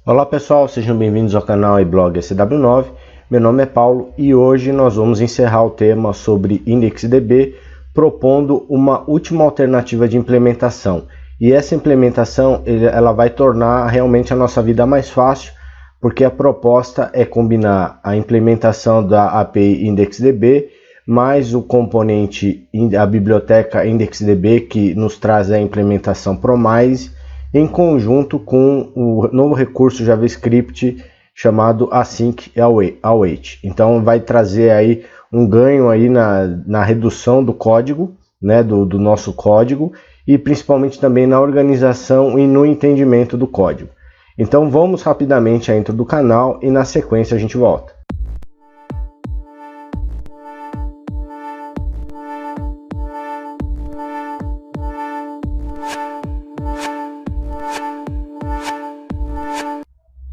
Olá pessoal, sejam bem-vindos ao canal e blog SW9. Meu nome é Paulo e hoje nós vamos encerrar o tema sobre IndexDB, propondo uma última alternativa de implementação. E essa implementação ela vai tornar realmente a nossa vida mais fácil, porque a proposta é combinar a implementação da API IndexDB mais o componente, a biblioteca IndexDB, que nos traz a implementação Promise, em conjunto com o novo recurso JavaScript chamado Async-Await. Então vai trazer aí um ganho aí na redução do código, né, do nosso código, e principalmente também na organização e no entendimento do código. Então vamos rapidamente à intro do canal e na sequência a gente volta.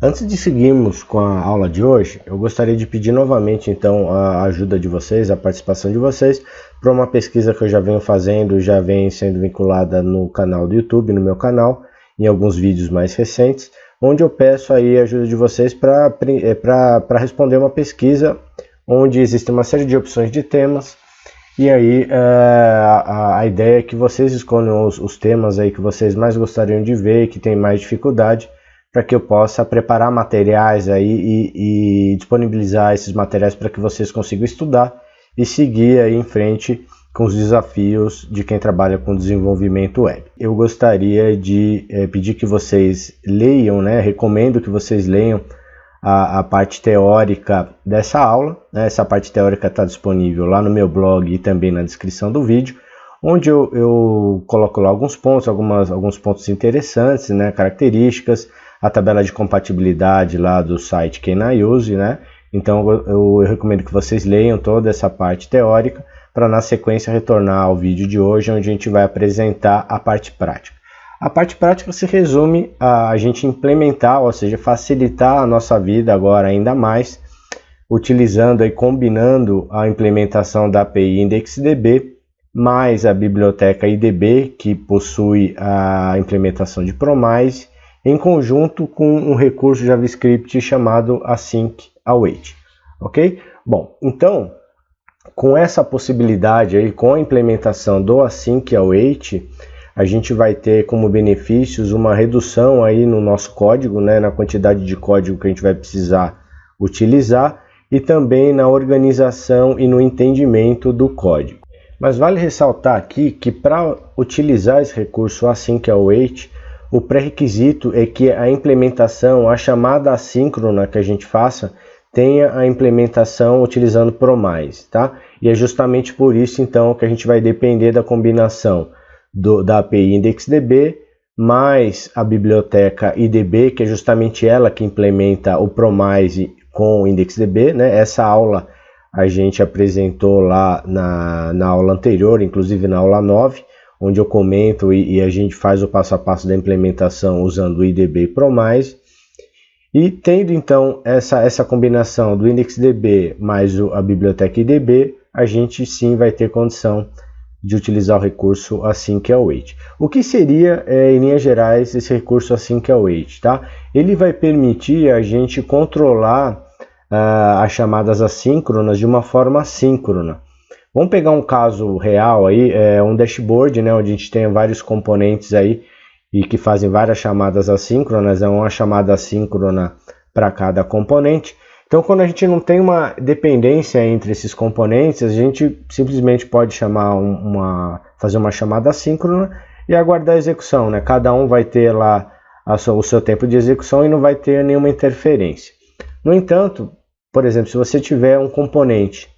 Antes de seguirmos com a aula de hoje, eu gostaria de pedir novamente então a ajuda de vocês, a participação de vocês, para uma pesquisa que eu já venho fazendo, já vem sendo vinculada no canal do YouTube, no meu canal, em alguns vídeos mais recentes, onde eu peço aí a ajuda de vocês para responder uma pesquisa onde existe uma série de opções de temas, e aí a ideia é que vocês escolham os temas aí que vocês mais gostariam de ver, que tem mais dificuldade, para que eu possa preparar materiais aí e disponibilizar esses materiais para que vocês consigam estudar e seguir aí em frente com os desafios de quem trabalha com desenvolvimento web. Eu gostaria de pedir que vocês leiam, né? Recomendo que vocês leiam a parte teórica dessa aula, né? Essa parte teórica está disponível lá no meu blog e também na descrição do vídeo, onde eu coloco lá alguns pontos, alguns pontos interessantes, né? Características, a tabela de compatibilidade lá do site Can-I-Use, né? Então eu recomendo que vocês leiam toda essa parte teórica para na sequência retornar ao vídeo de hoje, onde a gente vai apresentar a parte prática. A parte prática se resume a gente implementar, ou seja, facilitar a nossa vida agora ainda mais, utilizando e combinando a implementação da API IndexDB mais a biblioteca IDB, que possui a implementação de Promise, em conjunto com um recurso JavaScript chamado Async-Await, ok? Bom, então, com essa possibilidade aí, com a implementação do Async-Await, a gente vai ter como benefícios uma redução aí no nosso código, né, na quantidade de código que a gente vai precisar utilizar e também na organização e no entendimento do código. Mas vale ressaltar aqui que para utilizar esse recurso Async-Await, o pré-requisito é que a implementação, a chamada assíncrona que a gente faça, tenha a implementação utilizando Promise, tá? E é justamente por isso, então, que a gente vai depender da combinação da API IndexDB mais a biblioteca IDB, que é justamente ela que implementa o Promise com o IndexDB, né? Essa aula a gente apresentou lá na aula anterior, inclusive na aula 9, onde eu comento e a gente faz o passo a passo da implementação usando o IDB e Promise. E tendo então essa combinação do IndexDB mais a biblioteca IDB, a gente sim vai ter condição de utilizar o recurso Async-Await. O que seria, em linhas gerais, esse recurso Async-Await, tá? Ele vai permitir a gente controlar as chamadas assíncronas de uma forma síncrona. Vamos pegar um caso real aí, um dashboard, né, onde a gente tem vários componentes aí e que fazem várias chamadas assíncronas, é uma chamada assíncrona para cada componente. Então, quando a gente não tem uma dependência entre esses componentes, a gente simplesmente pode fazer uma chamada assíncrona e aguardar a execução, né? Cada um vai ter lá o seu tempo de execução e não vai ter nenhuma interferência. No entanto, por exemplo, se você tiver um componente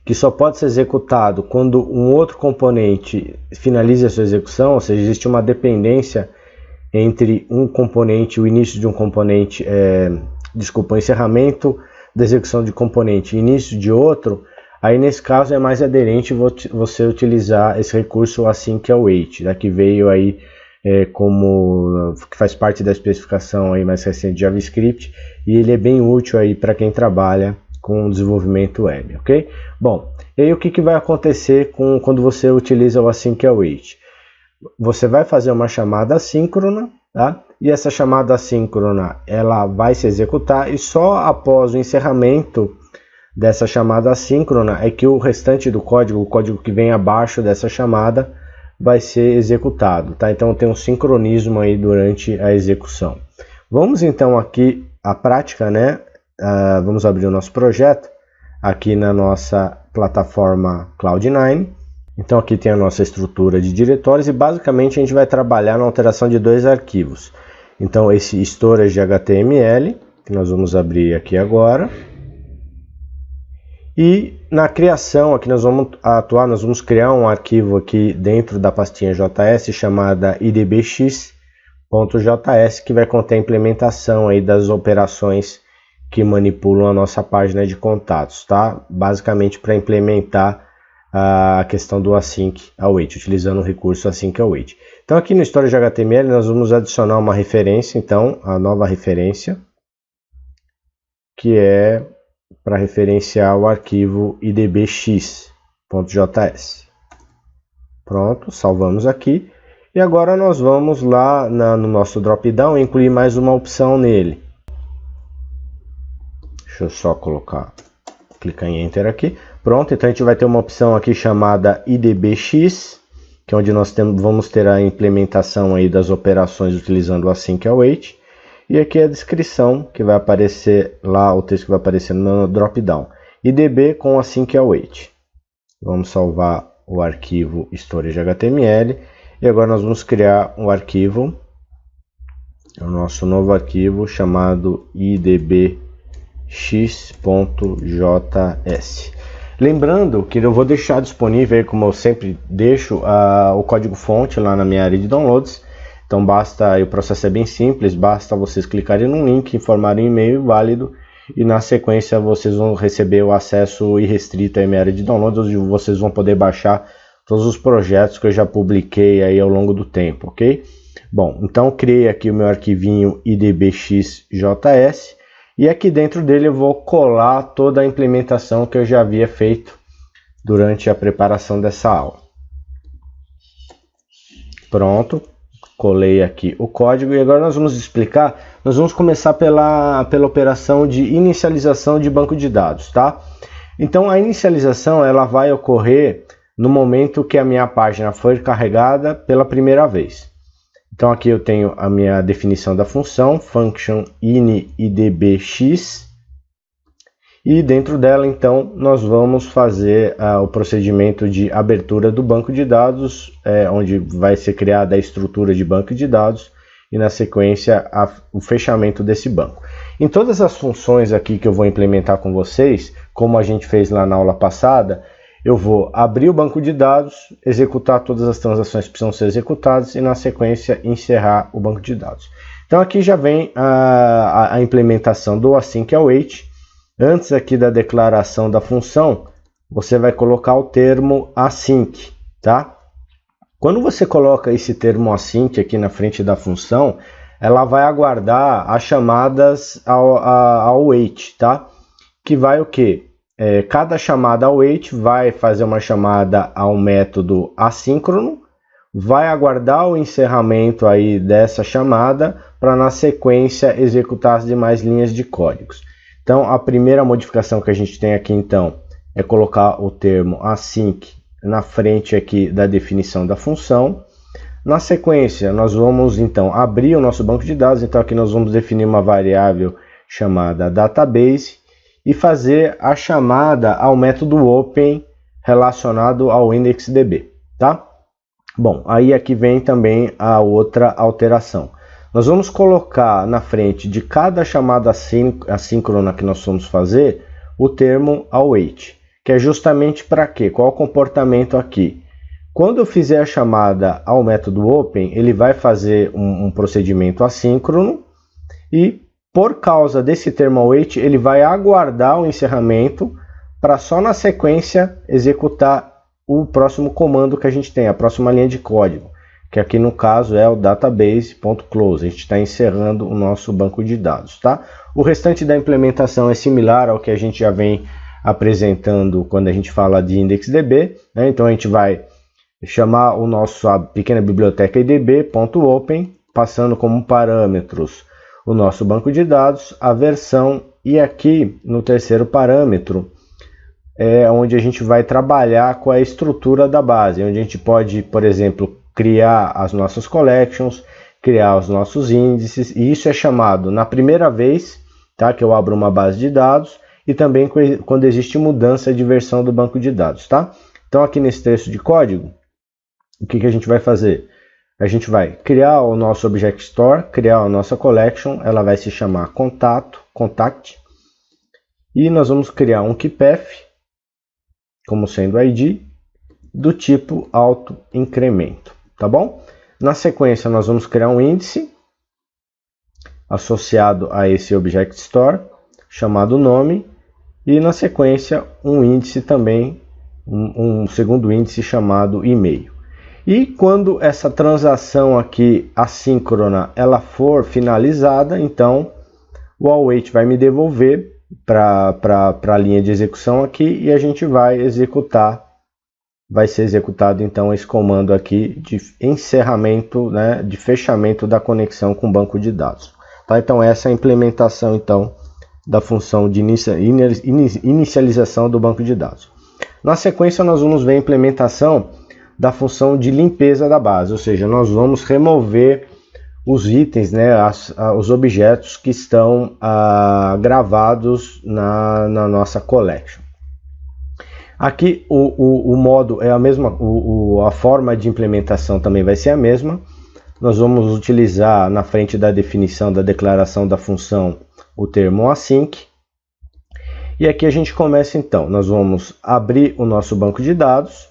que só pode ser executado quando um outro componente finalize a sua execução, ou seja, existe uma dependência entre um componente, o início de um componente, o encerramento da execução de componente e início de outro, aí nesse caso é mais aderente você utilizar esse recurso Async-Await, que veio aí que faz parte da especificação aí mais recente de JavaScript, e ele é bem útil aí para quem trabalha com desenvolvimento web, ok? Bom, e aí o que vai acontecer quando você utiliza o Async-Await? Você vai fazer uma chamada assíncrona, tá? E essa chamada assíncrona, ela vai se executar e só após o encerramento dessa chamada assíncrona é que o restante do código, o código que vem abaixo dessa chamada, vai ser executado, tá? Então tem um sincronismo aí durante a execução. Vamos então aqui à prática, né? Vamos abrir o nosso projeto aqui na nossa plataforma Cloud9. Então aqui tem a nossa estrutura de diretórios e basicamente a gente vai trabalhar na alteração de dois arquivos. Então esse storage HTML, que nós vamos abrir aqui agora. E na criação, aqui nós vamos nós vamos criar um arquivo aqui dentro da pastinha JS chamada idbx.js, que vai conter a implementação aí das operações que manipulam a nossa página de contatos, tá? Basicamente para implementar a questão do async await, utilizando o recurso async await. Então aqui no storage HTML nós vamos adicionar uma referência, então a nova referência, que é para referenciar o arquivo idbx.js. Pronto, salvamos aqui. E agora nós vamos lá no nosso drop-down incluir mais uma opção nele. Deixa eu só clicar em Enter aqui. Pronto, então a gente vai ter uma opção aqui chamada idbx, que é onde nós vamos ter a implementação aí das operações utilizando o async await. E aqui é a descrição que vai aparecer lá, o texto que vai aparecer no drop-down. idb com async await. Vamos salvar o arquivo storage.html. E agora nós vamos criar um arquivo, o nosso novo arquivo chamado idbx.js. Lembrando que eu vou deixar disponível, como eu sempre deixo, o código-fonte lá na minha área de downloads. Então o processo é bem simples, basta vocês clicarem no link, informarem um e-mail válido e na sequência vocês vão receber o acesso irrestrito à minha área de downloads, onde vocês vão poder baixar todos os projetos que eu já publiquei aí ao longo do tempo, ok? Bom, então criei aqui o meu arquivinho idbx.js e aqui dentro dele eu vou colar toda a implementação que eu já havia feito durante a preparação dessa aula. Pronto. Colei aqui o código e agora nós vamos nós vamos começar pela operação de inicialização de banco de dados, tá? Então a inicialização ela vai ocorrer no momento que a minha página for carregada pela primeira vez. Então aqui eu tenho a minha definição da função, function inidbx, e dentro dela então nós vamos fazer o procedimento de abertura do banco de dados, onde vai ser criada a estrutura de banco de dados e na sequência o fechamento desse banco. Em todas as funções aqui que eu vou implementar com vocês, como a gente fez lá na aula passada, eu vou abrir o banco de dados, executar todas as transações que precisam ser executadas e na sequência encerrar o banco de dados. Então aqui já vem a implementação do async await. Antes aqui da declaração da função, você vai colocar o termo async, tá? Quando você coloca esse termo async aqui na frente da função, ela vai aguardar as chamadas ao await, tá? Que vai o quê? Cada chamada await vai fazer uma chamada ao método assíncrono, vai aguardar o encerramento aí dessa chamada para na sequência executar as demais linhas de códigos. Então, a primeira modificação que a gente tem aqui, então, é colocar o termo async na frente aqui da definição da função. Na sequência, nós vamos, então, abrir o nosso banco de dados. Então, aqui nós vamos definir uma variável chamada database e fazer a chamada ao método open relacionado ao IndexDB, tá? Bom, aí aqui vem também a outra alteração. Nós vamos colocar na frente de cada chamada assíncrona que nós vamos fazer o termo await, que é justamente para quê? Qual o comportamento aqui? Quando eu fizer a chamada ao método open, ele vai fazer um procedimento assíncrono e por causa desse termo await, ele vai aguardar o encerramento para só na sequência executar o próximo comando que a gente tem, a próxima linha de código, que aqui no caso é o database.close. A gente está encerrando o nosso banco de dados, tá? O restante da implementação é similar ao que a gente já vem apresentando quando a gente fala de IndexDB, né? Então a gente vai chamar a pequena biblioteca idb.open passando como parâmetros o nosso banco de dados, a versão, e aqui no terceiro parâmetro é onde a gente vai trabalhar com a estrutura da base, onde a gente pode, por exemplo, criar as nossas collections, criar os nossos índices, e isso é chamado na primeira vez, tá, que eu abro uma base de dados, e também quando existe mudança de versão do banco de dados, tá? Então aqui nesse texto de código, o que a gente vai fazer? A gente vai criar o nosso Object Store, criar a nossa collection, ela vai se chamar contact, e nós vamos criar um keypath, como sendo ID, do tipo auto-incremento, tá bom? Na sequência nós vamos criar um índice associado a esse Object Store, chamado nome, e na sequência um índice também, um segundo índice chamado e-mail. E quando essa transação aqui assíncrona ela for finalizada, então o await vai me devolver para a linha de execução aqui e a gente vai executar, vai ser executado então esse comando aqui de encerramento, né, de fechamento da conexão com o banco de dados. Tá? Então essa é a implementação então da função de inicialização do banco de dados. Na sequência nós vamos ver a implementação da função de limpeza da base, ou seja, nós vamos remover os itens, né, os objetos que estão gravados na nossa collection. Aqui o modo é a mesma, a forma de implementação também vai ser a mesma. Nós vamos utilizar na frente da definição da declaração da função o termo async. E aqui a gente começa então, nós vamos abrir o nosso banco de dados,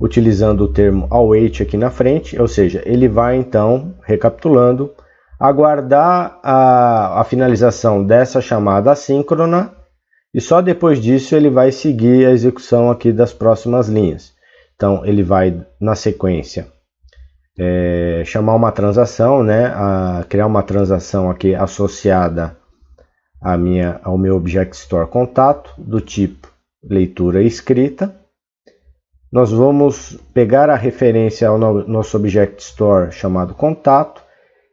utilizando o termo await aqui na frente, ou seja, ele vai então, recapitulando, aguardar a finalização dessa chamada assíncrona e só depois disso ele vai seguir a execução aqui das próximas linhas. Então ele vai na sequência chamar uma transação, né, criar uma transação aqui associada ao meu Object Store contato do tipo leitura e escrita. Nós vamos pegar a referência ao nosso Object Store chamado contato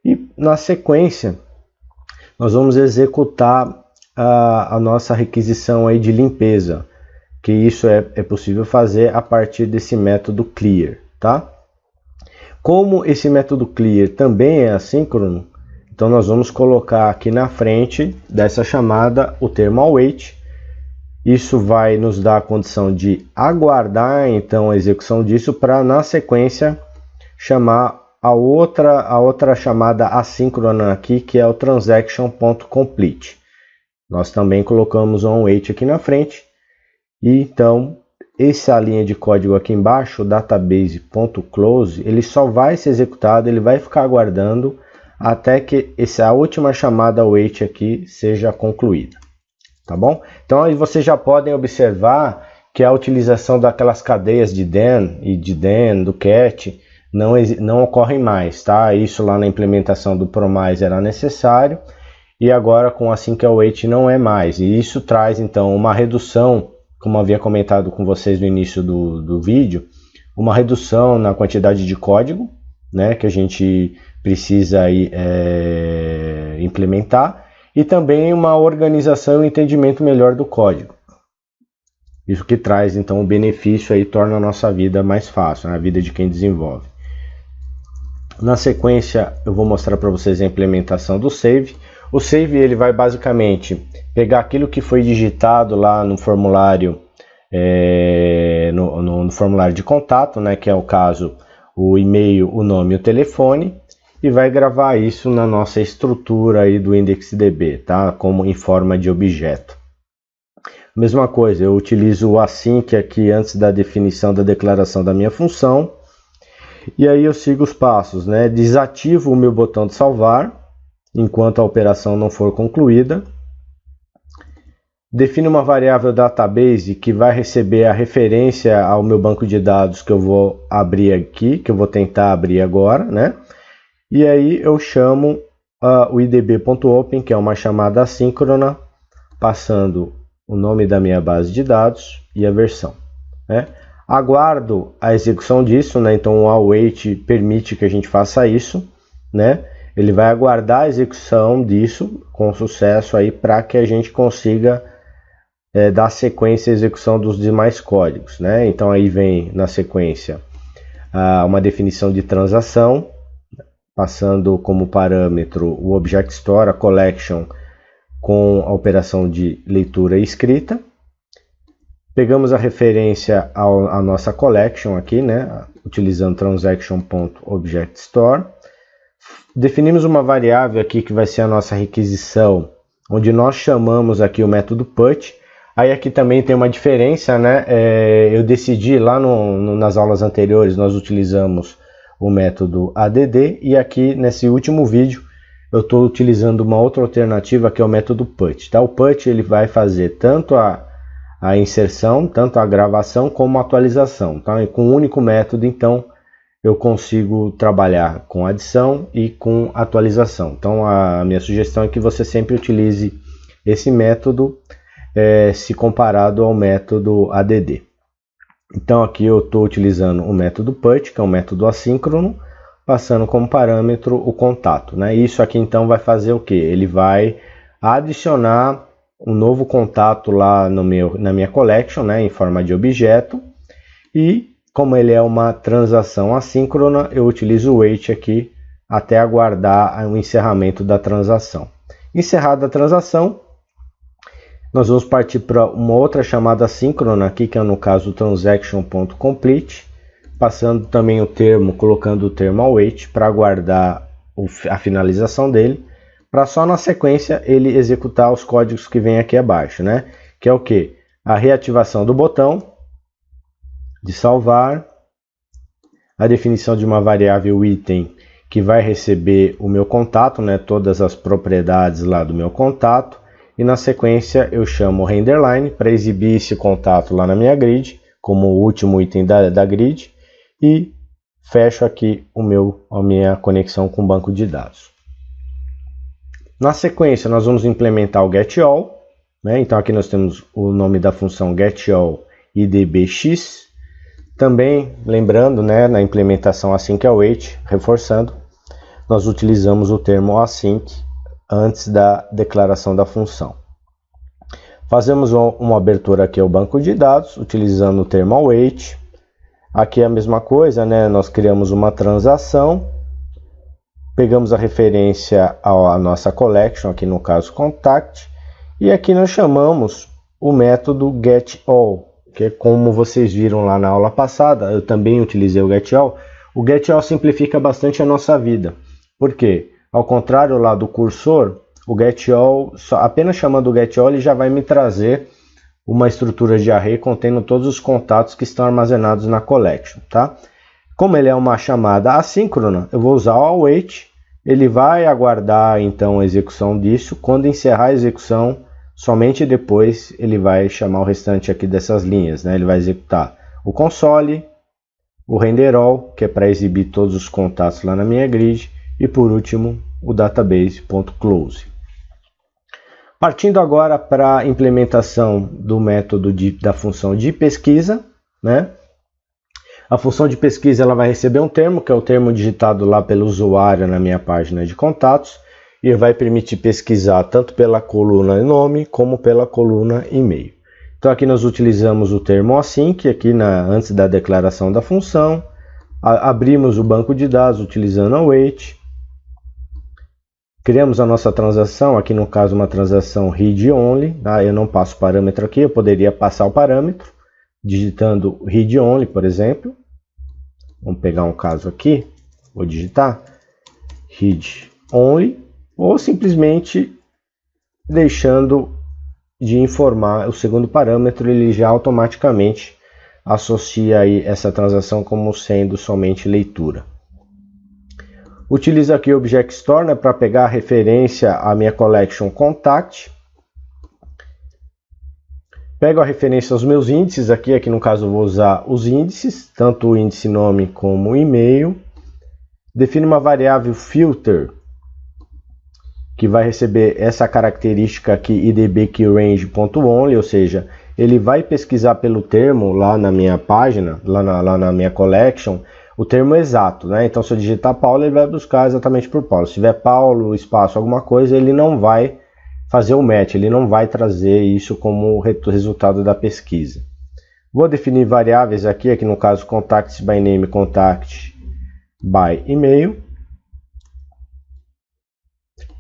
e na sequência nós vamos executar a nossa requisição aí de limpeza, que isso é possível fazer a partir desse método clear, tá? Como esse método clear também é assíncrono, então nós vamos colocar aqui na frente dessa chamada o termo await. Isso vai nos dar a condição de aguardar então a execução disso para na sequência chamar a outra chamada assíncrona aqui, que é o transaction.complete. Nós também colocamos um await aqui na frente e então essa linha de código aqui embaixo, database.close, ele só vai ser executado, ele vai ficar aguardando até que essa última chamada await aqui seja concluída. Tá bom? Então aí vocês já podem observar que a utilização daquelas cadeias de then e de then, do cat, não ocorrem mais, tá? Isso lá na implementação do Promise era necessário e agora com async await não é mais. E isso traz então uma redução, como havia comentado com vocês no início do vídeo, uma redução na quantidade de código, né, que a gente precisa aí, implementar. E também uma organização e um entendimento melhor do código. Isso que traz então o benefício aí, torna a nossa vida mais fácil, a vida de quem desenvolve. Na sequência eu vou mostrar para vocês a implementação do save. O save ele vai basicamente pegar aquilo que foi digitado lá no formulário, no formulário de contato, né, que é o caso o e-mail, o nome e o telefone, e vai gravar isso na nossa estrutura aí do IndexedDB, tá? Como em forma de objeto. Mesma coisa, eu utilizo o async aqui antes da definição da declaração da minha função. E aí eu sigo os passos, né? Desativo o meu botão de salvar enquanto a operação não for concluída. Defino uma variável database que vai receber a referência ao meu banco de dados que eu vou abrir aqui, que eu vou tentar abrir agora, né? E aí eu chamo o idb.open, que é uma chamada assíncrona, passando o nome da minha base de dados e a versão, né? Aguardo a execução disso, né? Então o await permite que a gente faça isso. né? Ele vai aguardar a execução disso com sucesso aí para que a gente consiga dar sequência à execução dos demais códigos, né? Então aí vem na sequência uma definição de transação, passando como parâmetro o Object Store, a collection com a operação de leitura e escrita. Pegamos a referência à nossa collection aqui, né? Utilizando transaction.objectStore. Definimos uma variável aqui que vai ser a nossa requisição, onde nós chamamos aqui o método put. Aí aqui também tem uma diferença, né? Eu decidi lá nas aulas anteriores, nós utilizamos o método add, e aqui nesse último vídeo eu estou utilizando uma outra alternativa que é o método put. Tá? O put ele vai fazer tanto a inserção, tanto a gravação como a atualização. Tá? E com um único método, então, eu consigo trabalhar com adição e com atualização. Então a minha sugestão é que você sempre utilize esse método se comparado ao método add. Então aqui eu estou utilizando o método put, que é um método assíncrono, passando como parâmetro o contato, né? Isso aqui então vai fazer o que? Ele vai adicionar um novo contato lá na minha collection, né, em forma de objeto, e como ele é uma transação assíncrona, eu utilizo o wait aqui até aguardar o encerramento da transação. Encerrada a transação, nós vamos partir para uma outra chamada assíncrona aqui, que é no caso transaction.complete, passando também o termo, colocando o termo await para aguardar a finalização dele, para só na sequência ele executar os códigos que vem aqui abaixo, né? Que é o que? A reativação do botão de salvar, a definição de uma variável item que vai receber o meu contato, né? Todas as propriedades lá do meu contato. E na sequência eu chamo o renderline para exibir esse contato lá na minha grid, como o último item da grid, e fecho aqui a minha conexão com o banco de dados. Na sequência nós vamos implementar o getAll, né? Então aqui nós temos o nome da função getAll idbx. Também lembrando, né, na implementação async-await, reforçando, nós utilizamos o termo async antes da declaração da função. Fazemos uma abertura aqui ao banco de dados, utilizando o termo await. Aqui é a mesma coisa, né? Nós criamos uma transação, pegamos a referência à nossa collection, aqui no caso contact, e aqui nós chamamos o método getAll, que é como vocês viram lá na aula passada, eu também utilizei o getAll. O getAll simplifica bastante a nossa vida. Por quê? Ao contrário lá do cursor, o getAll, apenas chamando o getAll, ele já vai me trazer uma estrutura de array contendo todos os contatos que estão armazenados na collection, tá? Como ele é uma chamada assíncrona, eu vou usar o await, ele vai aguardar então a execução disso. Quando encerrar a execução, somente depois ele vai chamar o restante aqui dessas linhas, né? Ele vai executar o console, o renderAll, que é para exibir todos os contatos lá na minha grid, e por último o database.close. Partindo agora para a implementação do método da função de pesquisa, né? A função de pesquisa ela vai receber um termo, que é o termo digitado lá pelo usuário na minha página de contatos, e vai permitir pesquisar tanto pela coluna nome como pela coluna e-mail. Então aqui nós utilizamos o termo async aqui antes da declaração da função, abrimos o banco de dados utilizando await, criamos a nossa transação, aqui no caso uma transação read only, tá? Eu não passo parâmetro aqui, eu poderia passar o parâmetro, digitando read only, por exemplo. Vamos pegar um caso aqui, vou digitar read only, ou simplesmente deixando de informar o segundo parâmetro, ele já automaticamente associa aí essa transação como sendo somente leitura. Utilizo aqui o Object Store, né, para pegar a referência à minha collection contact. Pego a referência aos meus índices aqui no caso eu vou usar os índices, tanto o índice nome como o e-mail. Defino uma variável filter, que vai receber essa característica aqui idbKeyRange.only, ou seja, ele vai pesquisar pelo termo lá na minha página, lá na minha collection, o termo exato, né? Então, se eu digitar Paulo, ele vai buscar exatamente por Paulo. Se tiver Paulo, espaço, alguma coisa, ele não vai fazer o match, ele não vai trazer isso como resultado da pesquisa. Vou definir variáveis aqui no caso contacts by name, contact by e-mail.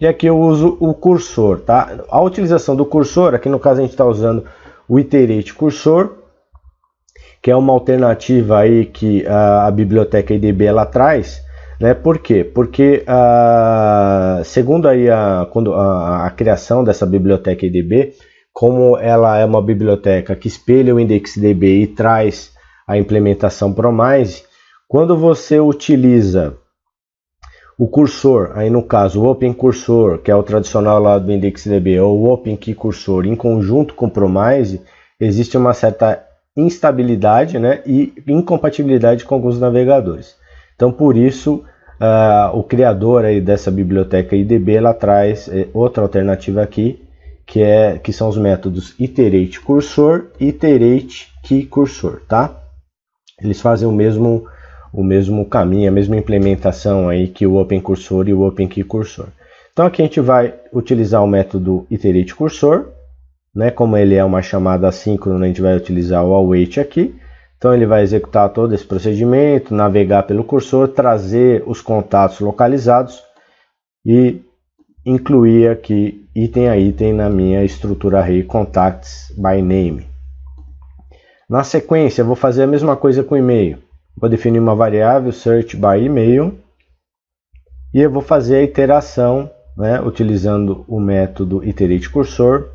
E aqui eu uso o cursor, tá? A utilização do cursor, aqui no caso a gente está usando o iterate cursor, que é uma alternativa aí que a biblioteca IDB ela traz, né? Por quê? Porque segundo aí a criação dessa biblioteca IDB, como ela é uma biblioteca que espelha o IndexedDB e traz a implementação Promise, quando você utiliza o cursor, aí no caso o Open Cursor, que é o tradicional lá do IndexedDB, ou o Open Key Cursor em conjunto com o Promise, existe uma certa instabilidade, né, e incompatibilidade com alguns navegadores. Então, por isso, o criador aí dessa biblioteca IDB ela traz outra alternativa aqui, que são os métodos iterate cursor e iterate key cursor, tá? Eles fazem o mesmo caminho, a mesma implementação aí que o Open Cursor e o Open Key Cursor. Então aqui a gente vai utilizar o método iterate cursor, né? Como ele é uma chamada assíncrona, a gente vai utilizar o await aqui. Então ele vai executar todo esse procedimento, navegar pelo cursor, trazer os contatos localizados e incluir aqui item a item na minha estrutura array contacts by name. Na sequência, eu vou fazer a mesma coisa com e-mail. Vou definir uma variável search by email e eu vou fazer a iteração, né, utilizando o método iterate cursor.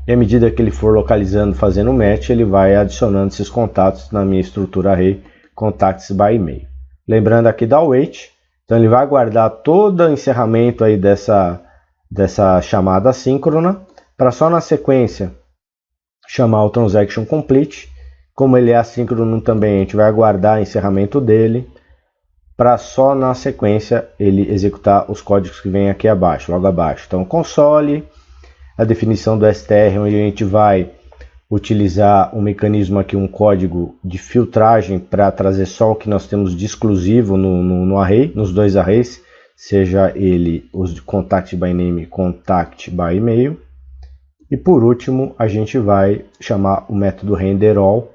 E à medida que ele for localizando, fazendo o match, ele vai adicionando esses contatos na minha estrutura array contacts by email. Lembrando aqui da await, então ele vai guardar todo o encerramento aí dessa chamada assíncrona, para só na sequência chamar o transaction complete. Como ele é assíncrono também, a gente vai aguardar o encerramento dele, para só na sequência ele executar os códigos que vem aqui abaixo, logo abaixo. Então console, a definição do str, onde a gente vai utilizar um mecanismo aqui, um código de filtragem para trazer só o que nós temos de exclusivo no array, nos dois arrays, seja ele os de contact by name, contact by email. E por último, a gente vai chamar o método renderAll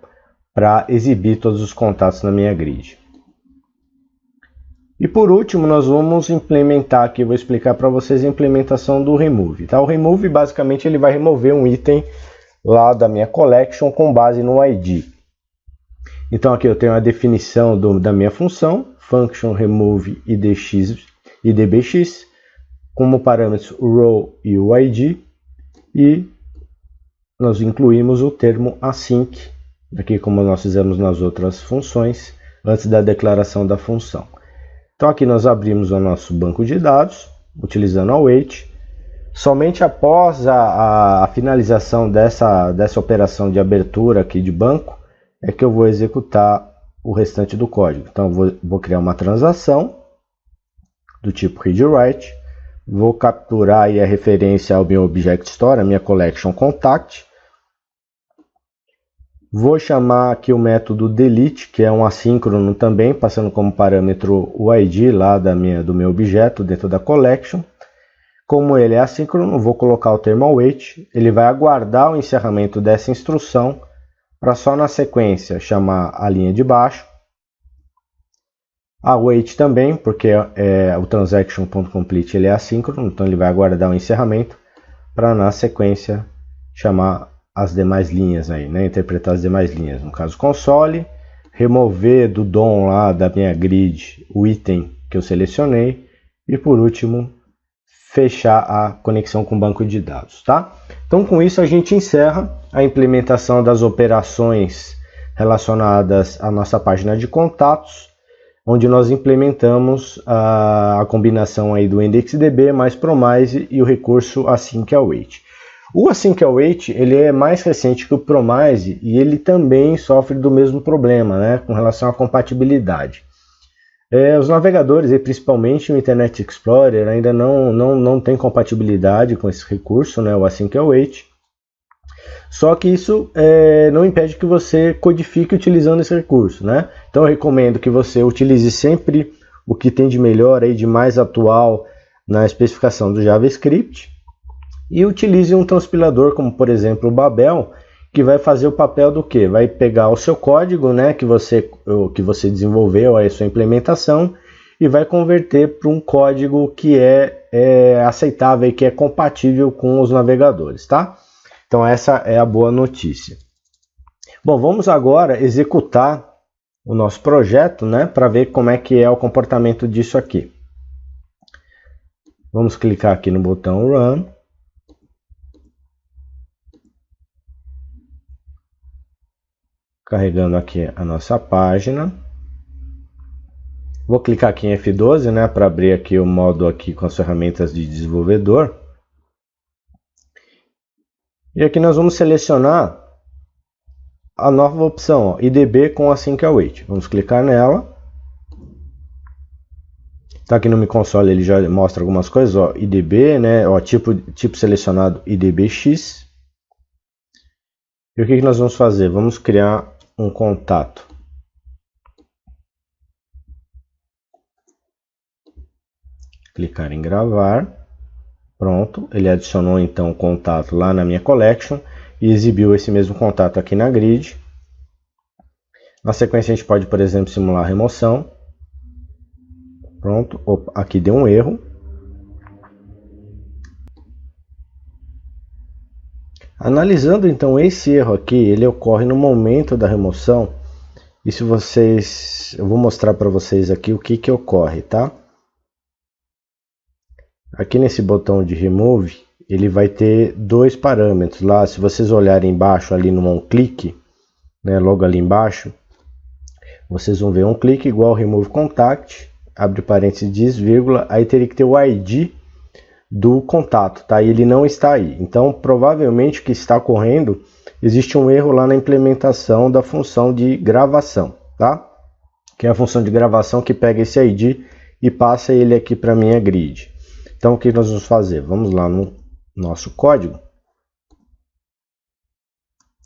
para exibir todos os contatos na minha grid. E por último, nós vamos implementar aqui, vou explicar para vocês a implementação do remove. Tá? O remove, basicamente, ele vai remover um item lá da minha collection com base no ID. Então aqui eu tenho a definição da minha função, function remove idbx, como parâmetros o row e o ID, e nós incluímos o termo async, aqui como nós fizemos nas outras funções, antes da declaração da função. Então aqui nós abrimos o nosso banco de dados, utilizando a await. Somente após a finalização dessa operação de abertura aqui de banco, é que eu vou executar o restante do código. Então vou criar uma transação do tipo read-write, vou capturar aí a referência ao meu object store, a minha collection contact. Vou chamar aqui o método delete, que é um assíncrono também, passando como parâmetro o ID lá do meu objeto dentro da collection. Como ele é assíncrono, vou colocar o termo await, ele vai aguardar o encerramento dessa instrução, para só na sequência chamar a linha de baixo. Await também, porque o transaction.complete ele é assíncrono, então ele vai aguardar o encerramento, para na sequência chamar as demais linhas aí, né? Interpretar as demais linhas. No caso console, remover do DOM lá da minha grid o item que eu selecionei e por último fechar a conexão com o banco de dados, tá? Então com isso a gente encerra a implementação das operações relacionadas à nossa página de contatos, onde nós implementamos a combinação aí do IndexedDB mais Promise e o recurso async await. O async await ele é mais recente que o Promise e ele também sofre do mesmo problema, né, com relação à compatibilidade. Os navegadores, e principalmente o Internet Explorer, ainda não tem compatibilidade com esse recurso, né, o async await. Só que isso não impede que você codifique utilizando esse recurso, né? Então eu recomendo que você utilize sempre o que tem de melhor, aí, de mais atual na especificação do JavaScript, e utilize um transpilador como, por exemplo, o Babel, que vai fazer o papel do quê? Vai pegar o seu código, né, que você desenvolveu, a sua implementação, e vai converter para um código que é aceitável e que é compatível com os navegadores, tá? Então essa é a boa notícia. Bom, vamos agora executar o nosso projeto, né, para ver como é que é o comportamento disso aqui. Vamos clicar aqui no botão Run. Carregando aqui a nossa página. Vou clicar aqui em F12, né, para abrir aqui o modo aqui com as ferramentas de desenvolvedor. E aqui nós vamos selecionar a nova opção, ó, IDB com Async Await. Vamos clicar nela. Tá aqui no Mi Console, ele já mostra algumas coisas, ó, IDB, né, ó, tipo selecionado IDBX. E o que nós vamos fazer? Vamos criar um contato. Clicar em gravar. Pronto, ele adicionou então o contato lá na minha collection e exibiu esse mesmo contato aqui na grid. Na sequência a gente pode, por exemplo, simular a remoção. Pronto, opa, aqui deu um erro. Analisando então esse erro aqui, ele ocorre no momento da remoção. E se eu vou mostrar para vocês aqui o que ocorre, tá? Aqui nesse botão de Remove, ele vai ter dois parâmetros lá. Se vocês olharem embaixo ali no onClick, né, logo ali embaixo, vocês vão ver onClick igual Remove Contact, abre parênteses, diz, vírgula, aí teria que ter o ID do contato, tá? E ele não está aí. Então, provavelmente o que está ocorrendo, existe um erro lá na implementação da função de gravação, tá? Que é a função de gravação que pega esse ID e passa ele aqui para a minha grid. Então, o que nós vamos fazer? Vamos lá no nosso código.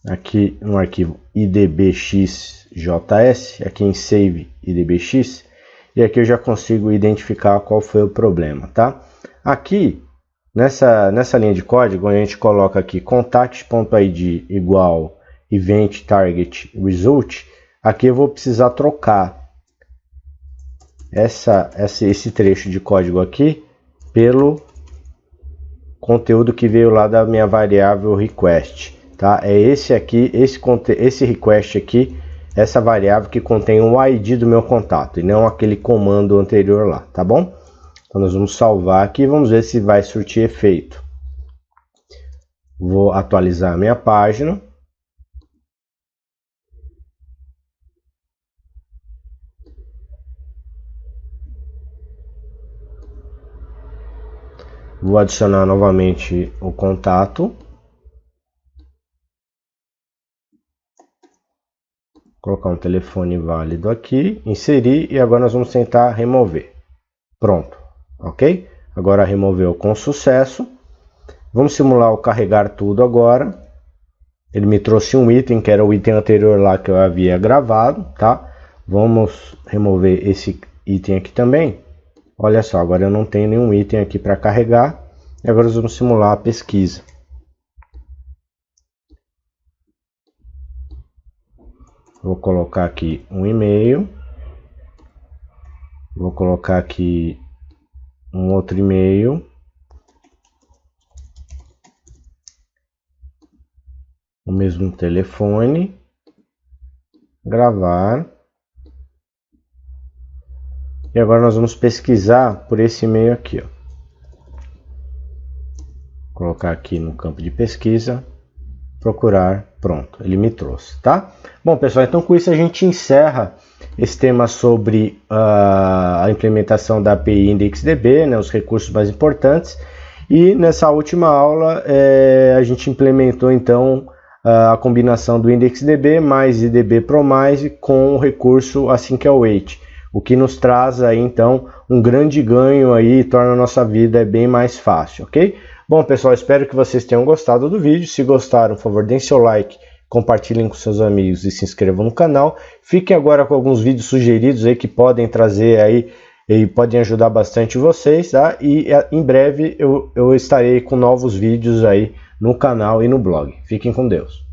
Aqui no arquivo idbxjs, aqui em Save idbx, e aqui eu já consigo identificar qual foi o problema, tá? Aqui, nessa linha de código, a gente coloca aqui contact.id igual event target result. Aqui eu vou precisar trocar esse trecho de código aqui pelo conteúdo que veio lá da minha variável request, tá? É esse aqui, esse request aqui, essa variável que contém o ID do meu contato e não aquele comando anterior lá, tá bom? Então nós vamos salvar aqui e vamos ver se vai surtir efeito. Vou atualizar a minha página. Vou adicionar novamente o contato. Colocar um telefone válido aqui, inserir e agora nós vamos tentar remover. Pronto, ok? Agora removeu com sucesso. Vamos simular o carregar tudo agora. Ele me trouxe um item que era o item anterior lá que eu havia gravado, tá? Vamos remover esse item aqui também. Olha só, agora eu não tenho nenhum item aqui para carregar. E agora nós vamos simular a pesquisa. Vou colocar aqui um e-mail. Vou colocar aqui um outro e-mail. O mesmo telefone. Gravar. E agora nós vamos pesquisar por esse e-mail aqui, ó. Colocar aqui no campo de pesquisa, procurar, pronto, ele me trouxe, tá? Bom, pessoal, então com isso a gente encerra esse tema sobre a implementação da API IndexDB, né, os recursos mais importantes. E nessa última aula a gente implementou então a combinação do IndexDB mais IDB Promise com o recurso Async Await. o que nos traz aí então um grande ganho aí e torna a nossa vida bem mais fácil, ok? Bom, pessoal, espero que vocês tenham gostado do vídeo. Se gostaram, por favor, deem seu like, compartilhem com seus amigos e se inscrevam no canal. Fiquem agora com alguns vídeos sugeridos aí que podem trazer aí e podem ajudar bastante vocês, tá? E em breve eu estarei com novos vídeos aí no canal e no blog. Fiquem com Deus.